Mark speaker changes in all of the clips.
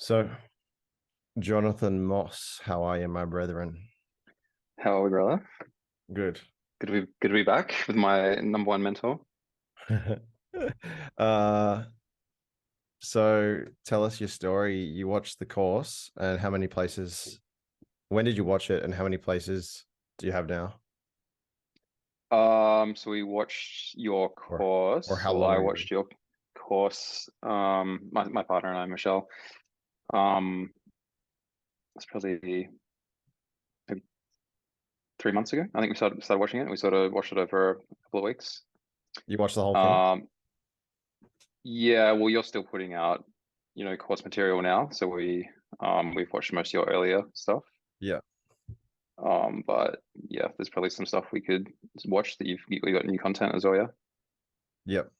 Speaker 1: So, Jonathan Moss, how are you, my brethren?
Speaker 2: How are we, brother?
Speaker 1: Good.
Speaker 2: Good to be back with my number one mentor.
Speaker 1: uh, so tell us your story. You watched the course and how many places, when did you watch it and how many places do you have now?
Speaker 2: So we watched your
Speaker 1: Or or
Speaker 2: course.
Speaker 1: how
Speaker 2: Well,
Speaker 1: long
Speaker 2: I
Speaker 1: ago?
Speaker 2: watched your course. My partner and I, Michelle. Um, it's probably maybe 3 months ago. I think we started watching it. We sort of watched it over a couple of weeks.
Speaker 1: You watched the whole thing?
Speaker 2: Um, yeah. Well, you're still putting out, course material now. So we've watched most of your earlier stuff.
Speaker 1: Yeah.
Speaker 2: But yeah, there's probably some stuff we could watch that you got new content as well. Yeah.
Speaker 1: Yep.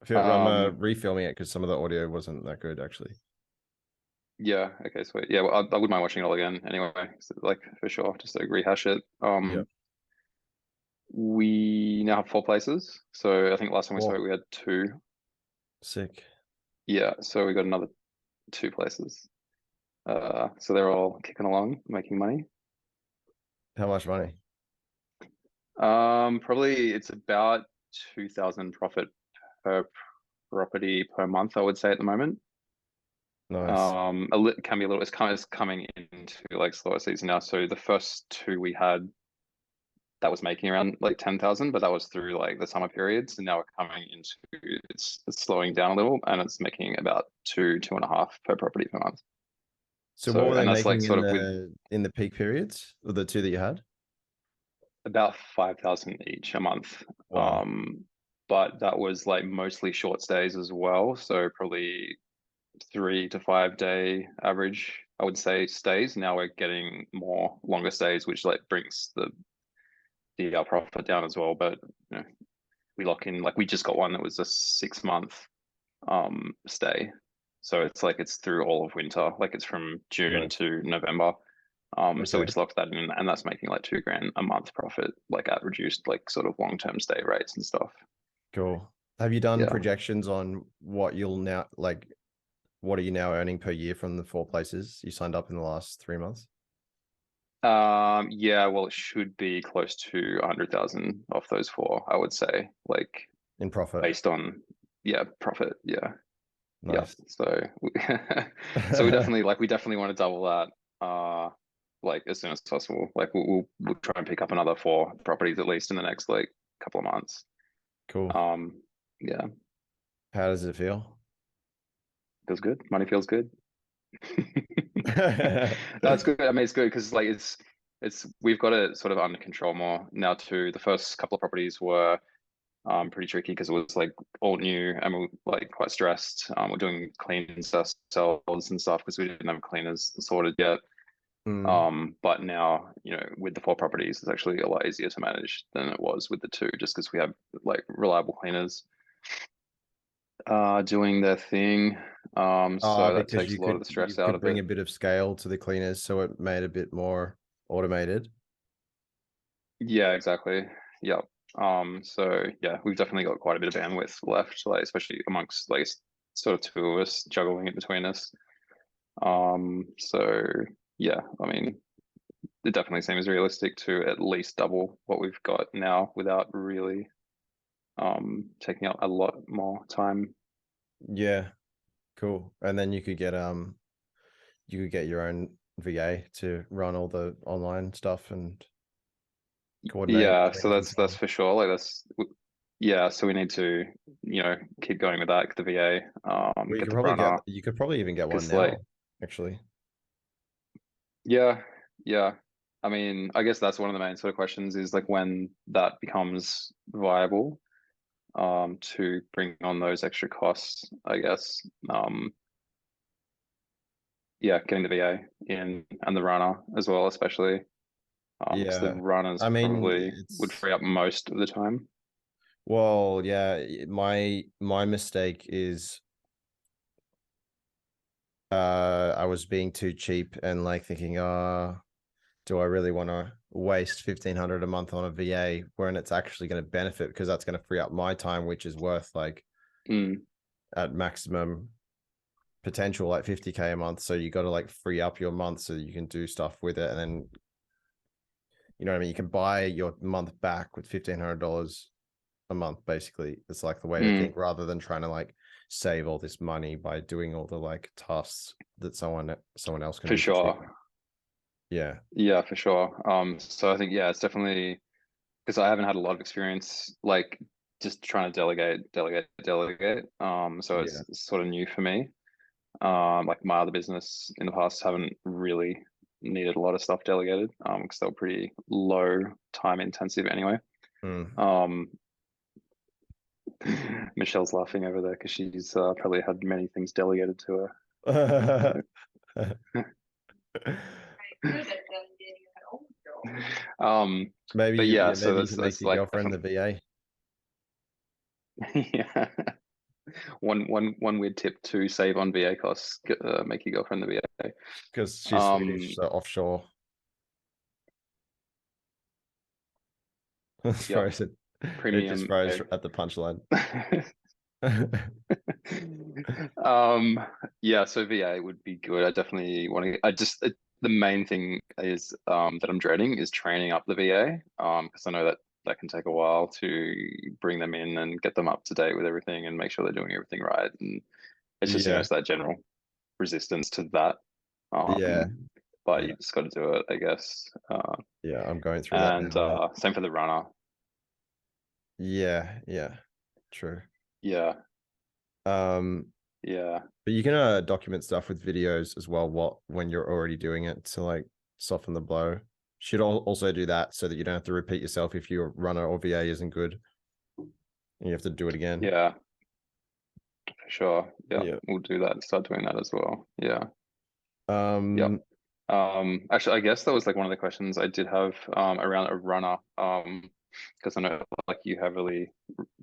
Speaker 1: I'm
Speaker 2: Um,
Speaker 1: refilming it because some of the audio wasn't that good actually.
Speaker 2: yeah, okay, sweet. Yeah, well, I wouldn't mind watching it all again anyway. So, like for sure, just to rehash it.
Speaker 1: Yep.
Speaker 2: We now have four places. So I think last time we
Speaker 1: Whoa.
Speaker 2: spoke, we had two.
Speaker 1: Sick.
Speaker 2: Yeah, so we got another two places. So they're all kicking along, making money.
Speaker 1: How much money?
Speaker 2: Probably it's about 2,000 profit per property per month, I would say at the moment.
Speaker 1: Nice.
Speaker 2: Can be a little. It's coming into like slower season now. So the first two we had that was making around like 10,000, but that was through like the summer periods. And now we're coming into it's slowing down a little and it's making about two and a half per property per month.
Speaker 1: So what
Speaker 2: So,
Speaker 1: were they
Speaker 2: and that's like
Speaker 1: making
Speaker 2: sort of with
Speaker 1: in the peak periods of the two that you had?
Speaker 2: about 5,000 each a month.
Speaker 1: Wow.
Speaker 2: But that was like mostly short stays as well. So probably 3 to 5 day average, I would say, stays. Now we're getting more longer stays, which like brings the profit down as well. But you know, we lock in like we just got one that was a 6 month stay. So it's like it's through all of winter, like it's from June
Speaker 1: Nice.
Speaker 2: to November. So we
Speaker 1: Okay.
Speaker 2: just locked that in and that's making like 2 grand a month profit, like at reduced like sort of long-term stay rates and stuff.
Speaker 1: Cool. Have you done
Speaker 2: Yeah.
Speaker 1: projections on what you'll now like? What are you now earning per year from the four places you signed up in the last 3 months
Speaker 2: Yeah, well it should be close to 100,000 off those four, I would say. Like
Speaker 1: in profit?
Speaker 2: based on yeah, profit. Yeah. Yeah.
Speaker 1: Nice.
Speaker 2: So so we definitely want to double that like as soon as possible. Like we'll try and pick up another four properties at least in the next like couple of months.
Speaker 1: Cool.
Speaker 2: Um yeah,
Speaker 1: How does it feel?
Speaker 2: feels good. Money feels good. That's good. I mean it's good because like it's we've got it sort of under control more now too. The first couple of properties were pretty tricky because it was like all new and we were like quite stressed. We're doing cleans ourselves and stuff because we didn't have cleaners sorted yet.
Speaker 1: Mm,
Speaker 2: But now, with the four properties, it's actually a lot easier to manage than it was with the two, just because we have like reliable cleaners doing their thing. So that
Speaker 1: because
Speaker 2: takes a lot of the
Speaker 1: you
Speaker 2: stress out
Speaker 1: could
Speaker 2: of
Speaker 1: bring
Speaker 2: it.
Speaker 1: a bit of scale to the cleaners, so it made a bit more automated.
Speaker 2: Yeah, exactly. Yep. So yeah, we've definitely got quite a bit of bandwidth left, like especially amongst like sort of two of us juggling it between us. So yeah, I mean, it definitely seems realistic to at least double what we've got now without really taking up a lot more time.
Speaker 1: Yeah, cool. And then you could get your own VA to run all the online stuff and coordinate
Speaker 2: Yeah, so
Speaker 1: cleaners and
Speaker 2: that's
Speaker 1: so
Speaker 2: that's
Speaker 1: on.
Speaker 2: for sure. Like that's yeah, so we need to, keep going with that, get the VA,
Speaker 1: Well,
Speaker 2: get the runner.
Speaker 1: you could probably even get one
Speaker 2: Because
Speaker 1: now,
Speaker 2: like,
Speaker 1: actually.
Speaker 2: yeah, yeah. I mean, I guess that's one of the main sort of questions is like when that becomes viable, to bring on those extra costs, I guess. Yeah, getting the VA in and the runner as well, especially. Because the
Speaker 1: Yeah.
Speaker 2: runners
Speaker 1: I mean,
Speaker 2: probably would
Speaker 1: it's
Speaker 2: free up most of the time.
Speaker 1: well, yeah, my mistake is I was being too cheap and like thinking, do I really want to waste 1,500 a month on a VA when it's actually going to benefit because that's going to free up my time, which is worth like
Speaker 2: Mm,
Speaker 1: at maximum. potential like 50K a month. So you got to like free up your month so you can do stuff with it. And then, you know what I mean? You can buy your month back with $1,500 a month, basically. It's like the way to think, rather than trying to like save all this money by doing all the like tasks that someone else can
Speaker 2: For
Speaker 1: do for cheap.
Speaker 2: sure.
Speaker 1: Yeah,
Speaker 2: for sure. So I think, it's definitely, because I haven't had a lot of experience like just trying to delegate. So
Speaker 1: yeah,
Speaker 2: it's sort of new for me. Like my other business in the past haven't really needed a lot of stuff delegated, because they were pretty low time intensive anyway. Um, Michelle's laughing over there because she's probably had many things delegated to her. But
Speaker 1: maybe
Speaker 2: yeah, so
Speaker 1: maybe you can make
Speaker 2: that's
Speaker 1: your
Speaker 2: like
Speaker 1: girlfriend the VA.
Speaker 2: yeah. One weird tip to save on VA costs: make your girlfriend the VA.
Speaker 1: Because she's Swedish, so offshore.
Speaker 2: Yep,
Speaker 1: Frozen. It just
Speaker 2: premium
Speaker 1: froze
Speaker 2: VA.
Speaker 1: at the punchline.
Speaker 2: Yeah, so VA would be good. I definitely want to. The main thing is that I'm dreading is training up the VA, because I know that can take a while to bring them in and get them up to date with everything and make sure they're doing everything right. And it's just,
Speaker 1: Yeah,
Speaker 2: it's that general resistance to that.
Speaker 1: yeah,
Speaker 2: But
Speaker 1: yeah,
Speaker 2: you just got to do it, I guess.
Speaker 1: yeah. I'm going through that
Speaker 2: And
Speaker 1: now, mate.
Speaker 2: same for the runner.
Speaker 1: Yeah, yeah, true.
Speaker 2: Yeah,
Speaker 1: Um,
Speaker 2: yeah,
Speaker 1: but you can document stuff with videos as well. When you're already doing it to like soften the blow. Should also do that so that you don't have to repeat yourself if your runner or VA isn't good and you have to do it again.
Speaker 2: yeah, for sure. Yeah,
Speaker 1: Yeah.
Speaker 2: we'll do that. Start doing that as well. Yeah, yep.
Speaker 1: Um,
Speaker 2: Actually, I guess that was like one of the questions I did have around a runner. Because I know like you heavily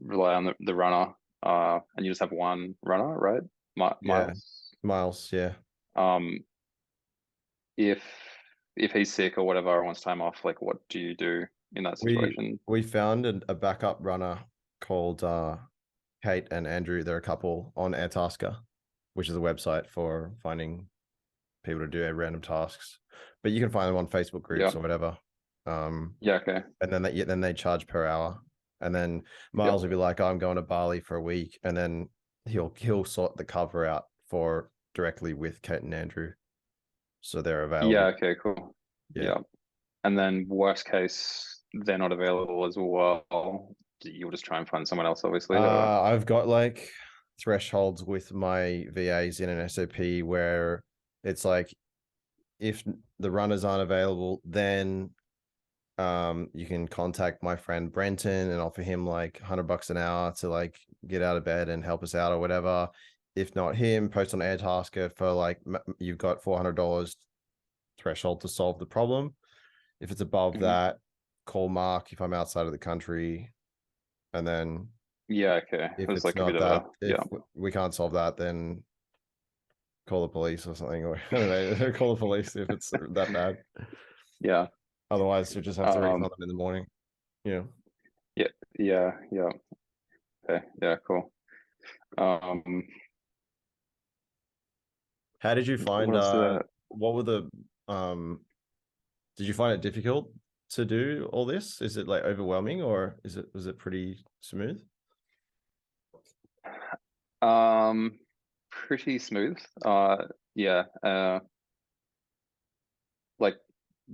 Speaker 2: rely on the runner, and you just have one runner, right?
Speaker 1: yeah,
Speaker 2: Miles.
Speaker 1: Miles. Yeah.
Speaker 2: Um, if he's sick or whatever or wants time off, like what do you do in that
Speaker 1: We
Speaker 2: situation?
Speaker 1: we found a backup runner called Kate and Andrew. They're a couple on Airtasker, which is a website for finding people to do random tasks. But you can find them on Facebook
Speaker 2: Yeah.
Speaker 1: groups or whatever. Um,
Speaker 2: Yeah. Okay.
Speaker 1: and then they charge per hour. And then Miles
Speaker 2: Yep.
Speaker 1: will be like, oh, I'm going to Bali for a week, and then he'll sort the cover out for directly with Kate and Andrew, so they're
Speaker 2: Yeah.
Speaker 1: available.
Speaker 2: Okay. Cool.
Speaker 1: Yeah.
Speaker 2: Yeah. And then worst case, they're not available as well. You'll just try and find someone else, obviously, or
Speaker 1: I've got like thresholds with my VAs in an SOP where it's like if the runners aren't available, then you can contact my friend Brenton and offer him like $100 an hour to like get out of bed and help us out or whatever. If not him, post on Airtasker for like you've got $400 threshold to solve the problem. If it's above
Speaker 2: Mhm.
Speaker 1: that, call Mark if I'm outside of the country, and then
Speaker 2: Yeah. Okay. It
Speaker 1: if
Speaker 2: was
Speaker 1: it's
Speaker 2: like a
Speaker 1: not
Speaker 2: bit of
Speaker 1: that,
Speaker 2: a
Speaker 1: if we can't solve that, then call the police or something, or I don't know, call the police if it's that bad.
Speaker 2: yeah.
Speaker 1: Otherwise, you just have to refund
Speaker 2: Um.
Speaker 1: them in the morning. Yeah.
Speaker 2: Yeah. Yeah. Yeah. Okay. Yeah. Cool. Um.
Speaker 1: How did you find
Speaker 2: What else did I?
Speaker 1: what were the did you find it difficult to do all this? Is it like overwhelming, or was it pretty smooth?
Speaker 2: Um. Pretty smooth. Yeah. Like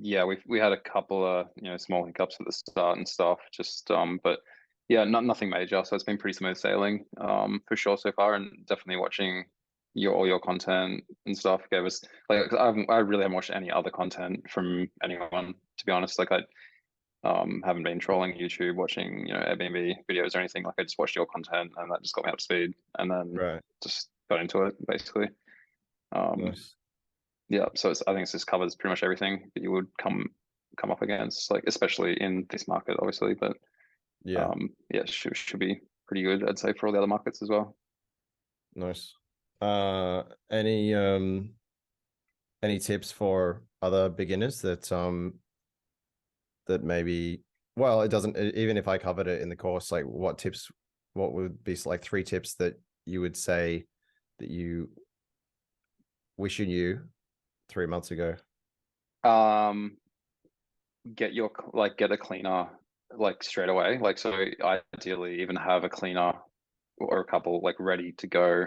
Speaker 2: yeah, we had a couple of small hiccups at the start and stuff, just but yeah, nothing major, so it's been pretty smooth sailing for sure so far. And definitely watching all your content and stuff gave us like I really haven't watched any other content from anyone, to be honest. Like I haven't been trolling YouTube, watching Airbnb videos or anything. Like I just watched your content and that just got me up to speed, and then
Speaker 1: Right.
Speaker 2: just got into it basically. um
Speaker 1: Nice.
Speaker 2: yeah, so I think it just covers pretty much everything that you would come up against, like especially in this market, obviously. But
Speaker 1: Yeah.
Speaker 2: yeah, should be pretty good, I'd say, for all the other markets as well.
Speaker 1: Nice. Uh, any tips for other beginners that maybe, well, it doesn't, even if I covered it in the course, like what would be like 3 tips that you would say that you wishing you 3 months ago?
Speaker 2: Get a cleaner like straight away. Like, so ideally even have a cleaner or a couple like ready to go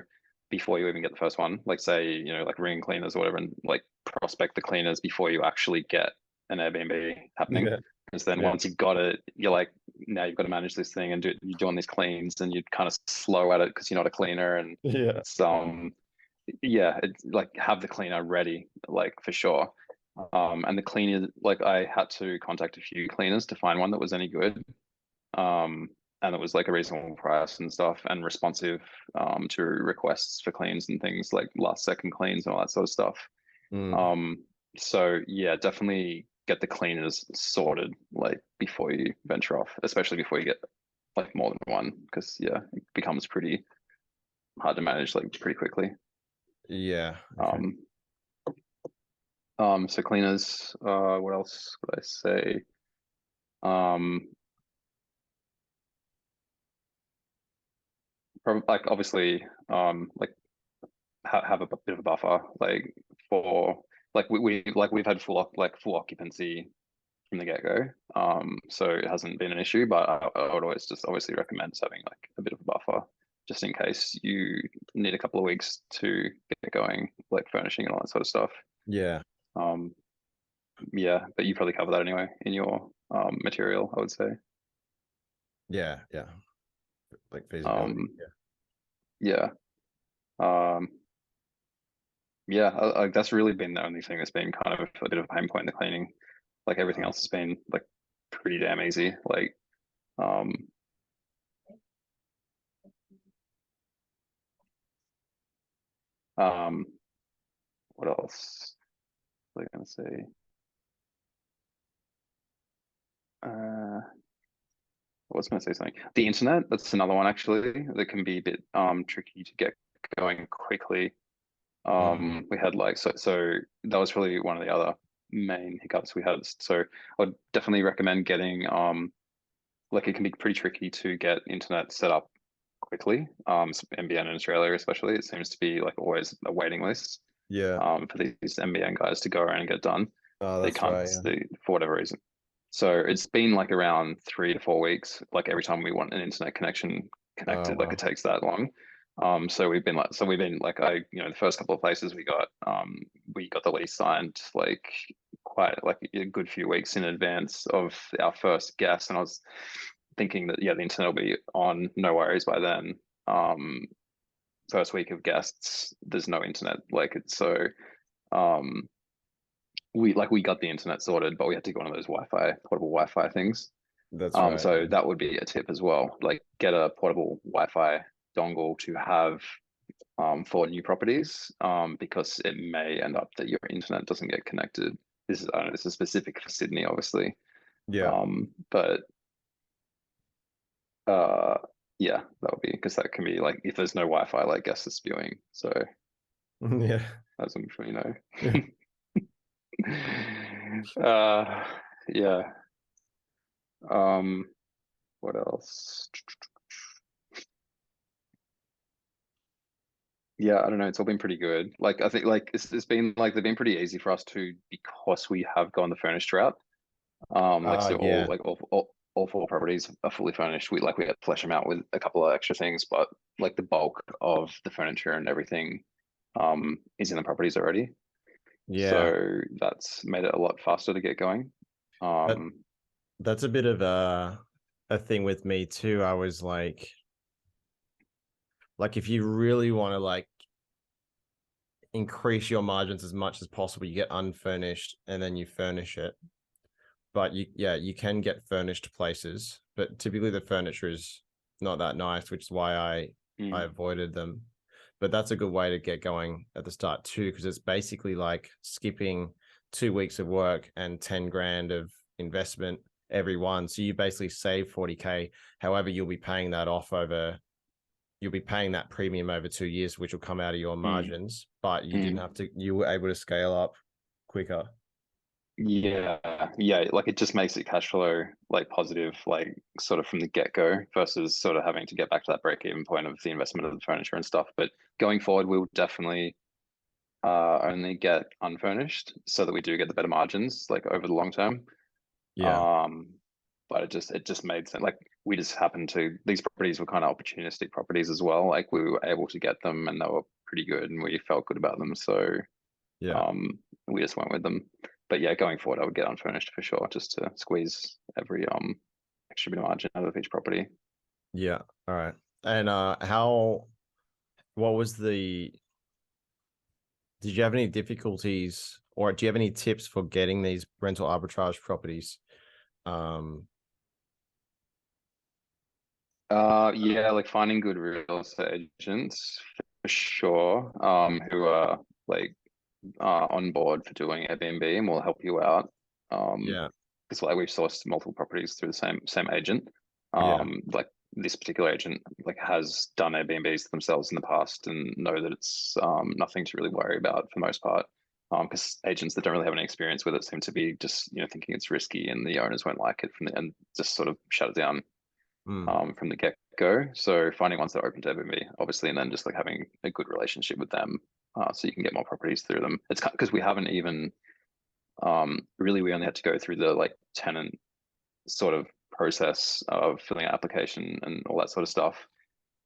Speaker 2: before you even get the first one. Like, say, like ring cleaners or whatever, and like prospect the cleaners before you actually get an Airbnb happening.
Speaker 1: Yeah.
Speaker 2: Because then
Speaker 1: Yeah.
Speaker 2: once you've got it, you're like, now you've got to manage this thing and you're doing these cleans and you're kind of slow at it because you're not a cleaner. And
Speaker 1: Yeah.
Speaker 2: it's yeah, it's like have the cleaner ready, like for sure. And the cleaner, like I had to contact a few cleaners to find one that was any good. And it was like a reasonable price and stuff and responsive to requests for cleans and things like last second cleans and all that sort of stuff.
Speaker 1: Mm.
Speaker 2: Um, so yeah, definitely get the cleaners sorted like before you venture off, especially before you get like more than one, because yeah, it becomes pretty hard to manage like pretty quickly.
Speaker 1: Yeah. Okay.
Speaker 2: Um, so cleaners, what else could I say? Um, like obviously, like have a bit of a buffer, like for like we've had full occupancy from the get-go. So it hasn't been an issue, but I would always just obviously recommend having like a bit of a buffer just in case you need a couple of weeks to get going, like furnishing and all that sort of stuff.
Speaker 1: Yeah.
Speaker 2: Um, yeah, but you probably cover that anyway in your material, I would say.
Speaker 1: Yeah. Yeah. Like feasibility.
Speaker 2: Um, yeah. Um, yeah, that's really been the only thing that's been kind of a bit of a pain point in the cleaning. Like everything
Speaker 1: Yeah.
Speaker 2: else has been like pretty damn easy. Like, um, um, what else was I gonna say? I was gonna say something. The internet, that's another one actually that can be a bit tricky to get going quickly.
Speaker 1: Mm.
Speaker 2: We had like so that was really one of the other main hiccups we had. So I would definitely recommend getting like it can be pretty tricky to get internet set up quickly. NBN in Australia especially, it seems to be like always a waiting list
Speaker 1: Yeah.
Speaker 2: for these NBN guys to go around and get done.
Speaker 1: Oh,
Speaker 2: They
Speaker 1: that's
Speaker 2: can't
Speaker 1: right. Yeah.
Speaker 2: for whatever reason. So it's been like around 3 to 4 weeks. Like every time we want an internet connection
Speaker 1: Oh,
Speaker 2: connected, like it
Speaker 1: wow.
Speaker 2: takes that long. So we've been like the first couple of places we got the lease signed like quite like a good few weeks in advance of our first guest, and I was thinking that yeah, the internet will be on, no worries by then. Um, First week of guests, there's no internet. Like it's so um we got the internet sorted, but we had to get one of those portable Wi-Fi things.
Speaker 1: That's right.
Speaker 2: So that would be a tip as well. Like get a portable Wi-Fi dongle to have for new properties, because it may end up that your internet doesn't get connected. I don't know, this is specific for Sydney, obviously.
Speaker 1: Yeah.
Speaker 2: But uh, yeah, that would be because that can be like if there's no Wi-Fi, like guests are spewing. So
Speaker 1: Yeah.
Speaker 2: as I'm sure you know.
Speaker 1: Yeah.
Speaker 2: uh, yeah. Um, what else? Yeah, I don't know. It's all been pretty good. Like I think like it's been like they've been pretty easy for us to because we have gone the furnished route. Like so
Speaker 1: Yeah.
Speaker 2: all four properties are fully furnished. We had to flesh them out with a couple of extra things, but like the bulk of the furniture and everything is in the properties already.
Speaker 1: Yeah.
Speaker 2: So that's made it a lot faster to get going.
Speaker 1: That
Speaker 2: Um,
Speaker 1: that's a bit of a thing with me too. I was like if you really want to like increase your margins as much as possible, you get unfurnished and then you furnish it. But you can get furnished places, but typically the furniture is not that nice, which is why I
Speaker 2: mm,
Speaker 1: avoided them. But that's a good way to get going at the start too, because it's basically like skipping 2 weeks of work and 10 grand of investment every one. So you basically save 40K. However, you'll be paying that premium over 2 years, which will come out of your
Speaker 2: mm,
Speaker 1: margins, but
Speaker 2: mm.
Speaker 1: you were able to scale up quicker.
Speaker 2: Yeah, yeah, like it just makes it cash flow like positive, like sort of from the get-go versus sort of having to get back to that break-even point of the investment of the furniture and stuff. But going forward, we'll definitely only get unfurnished so that we do get the better margins like over the long term.
Speaker 1: Yeah.
Speaker 2: But it just made sense. Like we just happened to, these properties were kind of opportunistic properties as well. Like we were able to get them and they were pretty good and we felt good about them. So
Speaker 1: Yeah.
Speaker 2: we just went with them. But yeah, going forward, I would get unfurnished for sure, just to squeeze every extra bit of margin out of each property.
Speaker 1: Yeah. All right. And what was the, did you have any difficulties or do you have any tips for getting these rental arbitrage properties?
Speaker 2: Yeah, like finding good real estate agents for sure, who are like on board for doing Airbnb and will help you out.
Speaker 1: Yeah.
Speaker 2: Because like we've sourced multiple properties through the same agent.
Speaker 1: Yeah.
Speaker 2: Like this particular agent like has done Airbnbs themselves in the past and know that it's nothing to really worry about for the most part. Because agents that don't really have any experience with it seem to be just thinking it's risky and the owners won't like it and just sort of shut it down from the get-go. So finding ones that are open to Airbnb, obviously, and then just like having a good relationship with them, so you can get more properties through them. It's because we haven't even really, we only had to go through the like tenant sort of process of filling out application and all that sort of stuff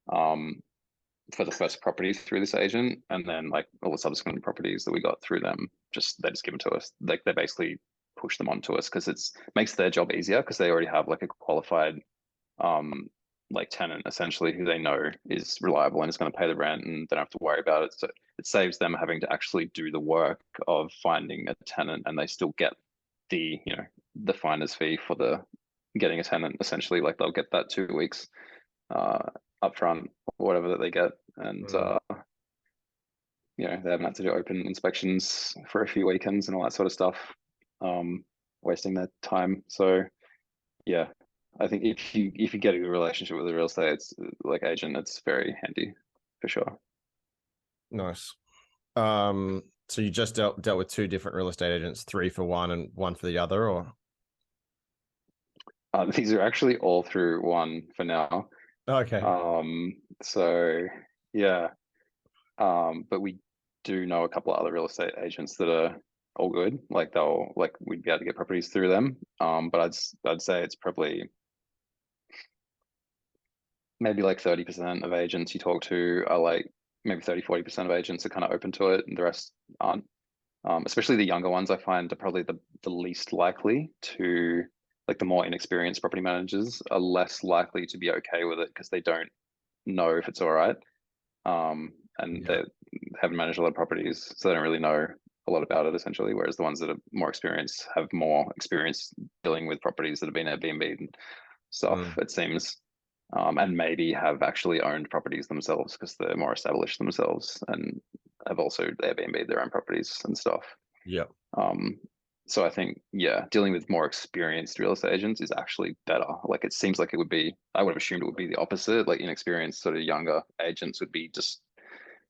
Speaker 2: for the first property through this agent, and then like all the subsequent properties that we got through them, they just give them to us. Like they basically push them onto us because it's makes their job easier because they already have like a qualified like tenant essentially who they know is reliable and is going to pay the rent and they don't have to worry about it. So it saves them having to actually do the work of finding a tenant and they still get the the finder's fee for the getting a tenant essentially. Like they'll get that 2 weeks upfront or whatever that they get, and they haven't had to do open inspections for a few weekends and all that sort of stuff, wasting their time. So yeah, I think if you get a good relationship with a real estate like agent, it's very handy for sure.
Speaker 1: Nice. So you just dealt with two different real estate agents, three for one and one for the other, or?
Speaker 2: These are actually all through one for now.
Speaker 1: Okay.
Speaker 2: So yeah, but we do know a couple of other real estate agents that are all good. Like we'd be able to get properties through them. But I'd say it's probably maybe like 30% of agents you talk to are like maybe 30-40% of agents are kind of open to it and the rest aren't. Especially the younger ones I find are probably the least likely to, like the more inexperienced property managers are less likely to be okay with it because they don't know if it's all right. And
Speaker 1: Yeah.
Speaker 2: they haven't managed a lot of properties, so they don't really know a lot about it essentially. Whereas the ones that are more experienced have more experience dealing with properties that have been Airbnb and stuff, it seems. And maybe have actually owned properties themselves because they're more established themselves and have also Airbnb their own properties and stuff.
Speaker 1: Yeah.
Speaker 2: So I think, yeah, dealing with more experienced real estate agents is actually better. Like it seems like it would be, I would have assumed it would be the opposite. Like inexperienced sort of younger agents would be just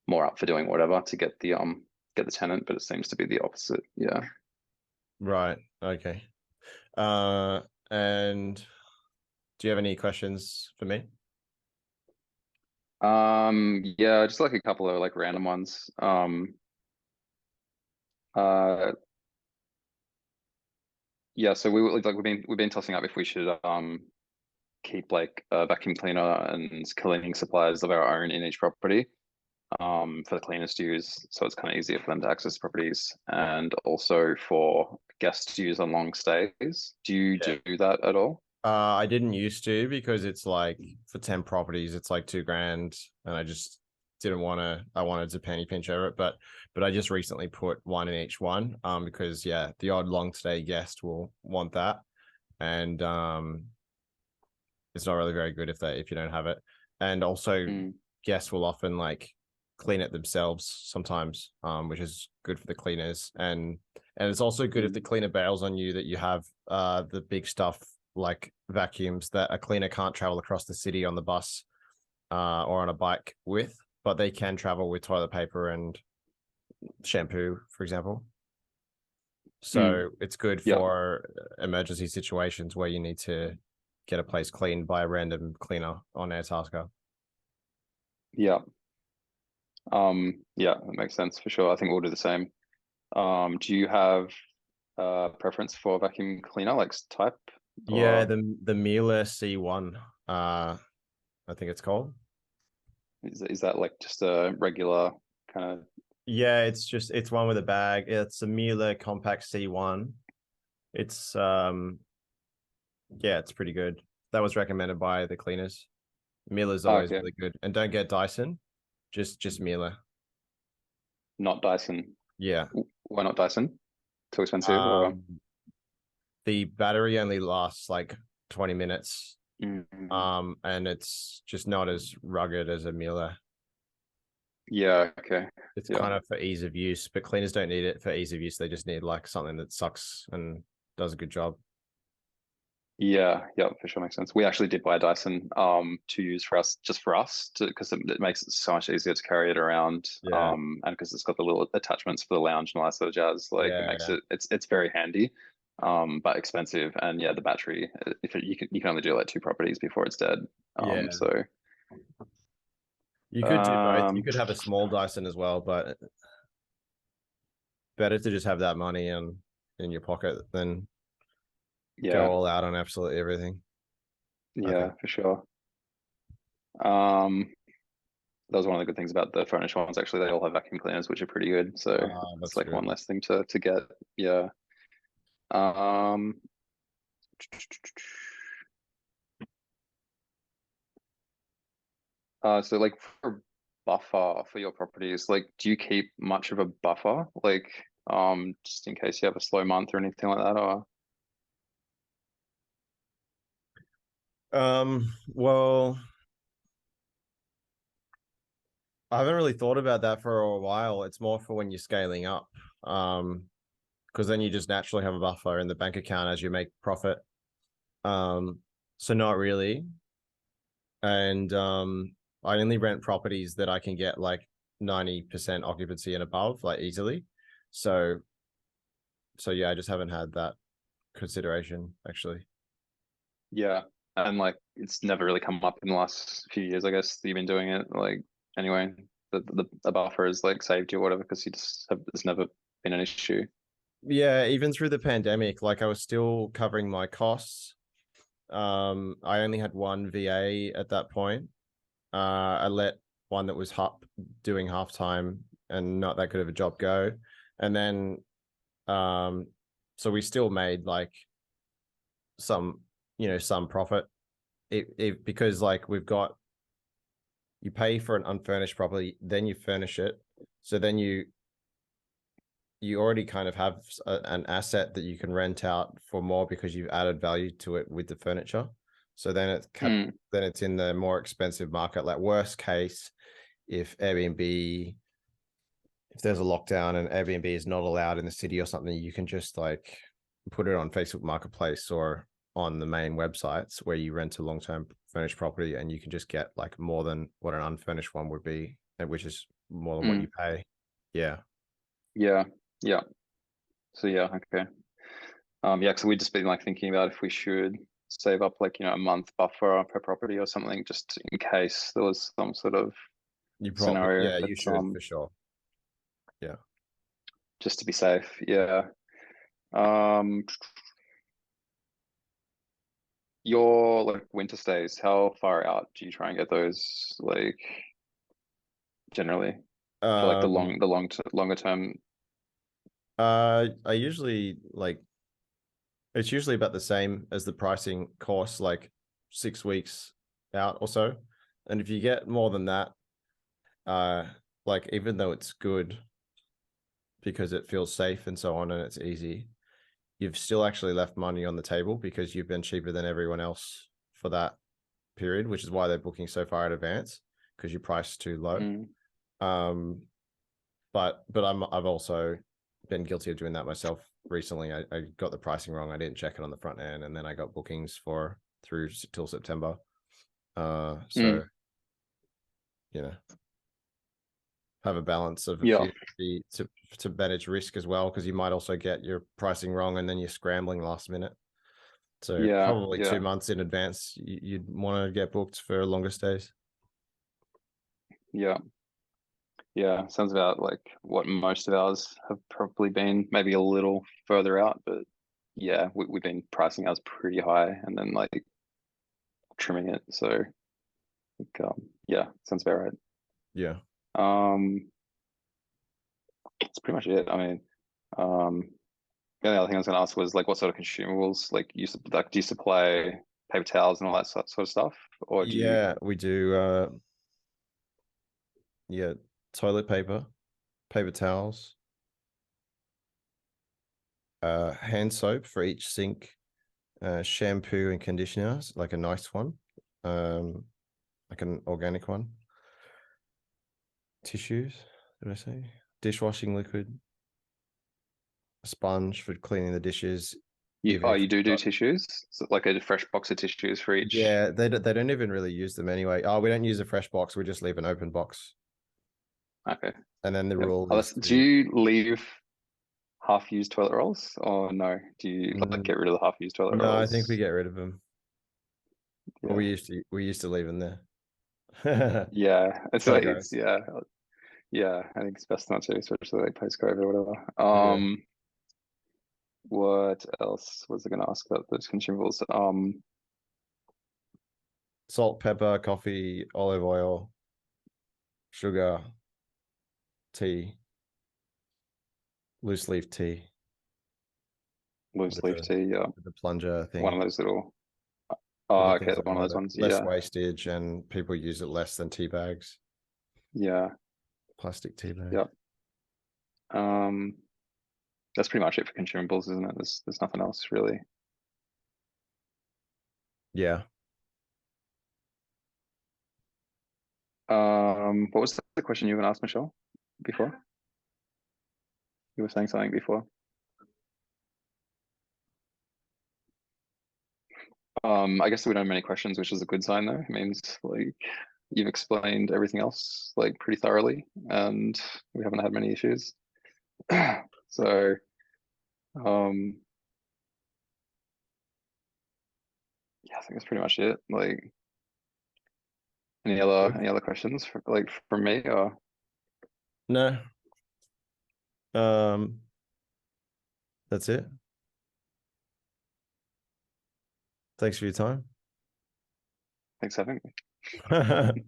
Speaker 2: more up for doing whatever to get the tenant, but it seems to be the opposite. Yeah.
Speaker 1: Right. Okay. And do you have any questions for me?
Speaker 2: Yeah, just like a couple of like random ones. Uh yeah, so we've been tossing up if we should keep like a vacuum cleaner and cleaning supplies of our own in each property for the cleaners to use, so it's kind of easier for them to access properties, and also for guests to use on long stays. Do you
Speaker 1: Yeah.
Speaker 2: do that at all?
Speaker 1: I didn't used to because it's like for 10 properties, it's like $2,000, and I just didn't want to. I wanted to penny pinch over it, but I just recently put one in each one, because yeah, the odd long stay guest will want that, and it's not really very good if you don't have it, and also
Speaker 2: Mm,
Speaker 1: guests will often like clean it themselves sometimes, which is good for the cleaners, and it's also good if the
Speaker 2: mm,
Speaker 1: cleaner bails on you that you have the big stuff like vacuums that a cleaner can't travel across the city on the bus or on a bike with, but they can travel with toilet paper and shampoo, for example.
Speaker 2: mm.
Speaker 1: So it's good
Speaker 2: Yeah,
Speaker 1: for emergency situations where you need to get a place cleaned by a random cleaner on Airtasker.
Speaker 2: yeah. Yeah, that makes sense for sure. I think we'll do the same. Do you have preference for vacuum cleaner, like type,
Speaker 1: Yeah,
Speaker 2: or
Speaker 1: the Miele C1, I think it's called.
Speaker 2: is that like just a regular kind of?
Speaker 1: Yeah, it's one with a bag. It's a Miele Compact C1. It's yeah, it's pretty good. That was recommended by the cleaners. Miele's
Speaker 2: Oh,
Speaker 1: always
Speaker 2: okay,
Speaker 1: really good. And don't get Dyson, just Miele.
Speaker 2: not Dyson.
Speaker 1: Yeah.
Speaker 2: Why not Dyson? Too expensive, or?
Speaker 1: Um the battery only lasts like 20 minutes.
Speaker 2: Mm,
Speaker 1: And it's just not as rugged as a Miele.
Speaker 2: yeah, okay,
Speaker 1: It's
Speaker 2: yeah,
Speaker 1: kind of for ease of use, but cleaners don't need it for ease of use. They just need like something that sucks and does a good job.
Speaker 2: yeah, yeah, for sure, makes sense. We actually did buy a Dyson to use for us, just for us, to because it makes it so much easier to carry it around,
Speaker 1: Yeah.
Speaker 2: and because it's got the little attachments for the lounge and all that sort of jazz. Like it
Speaker 1: Yeah.
Speaker 2: makes
Speaker 1: Yeah.
Speaker 2: it's very handy, but expensive. And yeah, the battery, you can only do like 2 properties before it's dead.
Speaker 1: Yeah.
Speaker 2: So
Speaker 1: You could do both. You
Speaker 2: um,
Speaker 1: could have a small Dyson as well, but better to just have that money in your pocket than go
Speaker 2: yeah,
Speaker 1: all out on absolutely everything, I
Speaker 2: yeah,
Speaker 1: think.
Speaker 2: for sure. Um, that was one of the good things about the furnished ones. Actually, they all have vacuum cleaners, which are pretty good. So it's
Speaker 1: That's
Speaker 2: like
Speaker 1: good.
Speaker 2: one less thing to get. Yeah. Um, so like for buffer for your properties, like do you keep much of a buffer? Like, just in case you have a slow month or anything like that, or?
Speaker 1: Well, I haven't really thought about that for a while. It's more for when you're scaling up. Because then you just naturally have a buffer in the bank account as you make profit. Um, so not really. And I only rent properties that I can get like 90% occupancy and above, like easily. So yeah, I just haven't had that consideration actually.
Speaker 2: Yeah. And like it's never really come up in the last few years, I guess, that you've been doing it. Like anyway, the buffer is like saved you or whatever because you just have it's never been an issue.
Speaker 1: Yeah, even through the pandemic, like I was still covering my costs. I only had one VA at that point. I let one that was doing half time and not that good of a job go. And then um so we still made like some, some profit. It because like we've got, you pay for an unfurnished property, then you furnish it. So then you already kind of have an asset that you can rent out for more because you've added value to it with the furniture. So
Speaker 2: Mm,
Speaker 1: then it's in the more expensive market. Like worst case, if there's a lockdown and Airbnb is not allowed in the city or something, you can just like put it on Facebook Marketplace or on the main websites where you rent a long-term furnished property, and you can just get like more than what an unfurnished one would be, which is more than what you
Speaker 2: mm,
Speaker 1: pay. Yeah.
Speaker 2: yeah. Yeah. So yeah, okay. Yeah, so we'd just been like thinking about if we should save up like, a month buffer per property or something, just in case there was some sort of
Speaker 1: You probably,
Speaker 2: scenario.
Speaker 1: yeah,
Speaker 2: But
Speaker 1: you should for sure. Yeah.
Speaker 2: just to be safe, yeah. Um, your like winter stays, how far out do you try and get those, like generally for like the
Speaker 1: Um,
Speaker 2: longer term?
Speaker 1: I usually like, it's usually about the same as the pricing course, like 6 weeks out or so. And if you get more than that, uh, like even though it's good because it feels safe and so on and it's easy, you've still actually left money on the table because you've been cheaper than everyone else for that period, which is why they're booking so far in advance because you priced too low.
Speaker 2: Mm,
Speaker 1: Um, but I've also been guilty of doing that myself recently. I got the pricing wrong. I didn't check it on the front end, and then I got bookings for through till September. So
Speaker 2: mm,
Speaker 1: you know, have a balance of a
Speaker 2: yeah,
Speaker 1: few to manage risk as well, because you might also get your pricing wrong and then you're scrambling last minute. So
Speaker 2: yeah,
Speaker 1: probably
Speaker 2: yeah,
Speaker 1: 2 months in advance, you'd want to get booked for longer stays.
Speaker 2: yeah. Yeah, sounds about like what most of ours have probably been, maybe a little further out, but yeah, we've been pricing ours pretty high and then like trimming it. So yeah, sounds about right.
Speaker 1: Yeah.
Speaker 2: That's pretty much it. I mean, um, the only other thing I was going to ask was like, what sort of consumables, like do you supply paper towels and all that sort of stuff, or do you?
Speaker 1: Yeah, we do yeah, toilet paper, paper towels, hand soap for each sink, shampoo and conditioners, like a nice one, um, like an organic one. Tissues, did I say? Dishwashing liquid, a sponge for cleaning the dishes. Even if
Speaker 2: You
Speaker 1: we've
Speaker 2: do
Speaker 1: got,
Speaker 2: tissues, so like a fresh box of tissues for each.
Speaker 1: yeah, they don't even really use them anyway. Oh, we don't use a fresh box. We just leave an open box.
Speaker 2: Okay.
Speaker 1: And then the
Speaker 2: Yep.
Speaker 1: rule
Speaker 2: Oh,
Speaker 1: is
Speaker 2: do
Speaker 1: to,
Speaker 2: you leave half-used toilet rolls, or no? Do you like
Speaker 1: mm,
Speaker 2: get rid of the half-used toilet
Speaker 1: no, I think we
Speaker 2: rolls?
Speaker 1: get rid of them. But
Speaker 2: Yeah.
Speaker 1: we used to leave them there. That's
Speaker 2: Yeah. It's
Speaker 1: how it
Speaker 2: like it's
Speaker 1: goes.
Speaker 2: yeah. Yeah. I think it's best not to, especially like post-COVID or whatever.
Speaker 1: Yeah.
Speaker 2: What else was I gonna ask about those consumables?
Speaker 1: Salt, pepper, coffee, olive oil, sugar, tea, loose leaf tea
Speaker 2: Loose
Speaker 1: with
Speaker 2: leaf tea, yeah.
Speaker 1: the plunger
Speaker 2: One of
Speaker 1: thing.
Speaker 2: those little
Speaker 1: With
Speaker 2: oh
Speaker 1: the
Speaker 2: okay,
Speaker 1: things that
Speaker 2: one of
Speaker 1: hold
Speaker 2: those
Speaker 1: it.
Speaker 2: ones,
Speaker 1: Less
Speaker 2: yeah.
Speaker 1: wastage and people use it less than tea bags,
Speaker 2: Yeah.
Speaker 1: plastic tea bags.
Speaker 2: Yep. Um that's pretty much it for consumables, isn't it? There's nothing else really.
Speaker 1: Yeah.
Speaker 2: What was the question you were gonna ask, Michelle, before? You were saying something before. I guess we don't have many questions, which is a good sign though. It means like you've explained everything else like pretty thoroughly and we haven't had many issues. So um yeah, I think that's pretty much it. Like
Speaker 1: Good.
Speaker 2: any other questions for, like from me or
Speaker 1: No. Um, that's it. Thanks for your time.
Speaker 2: thanks for having me.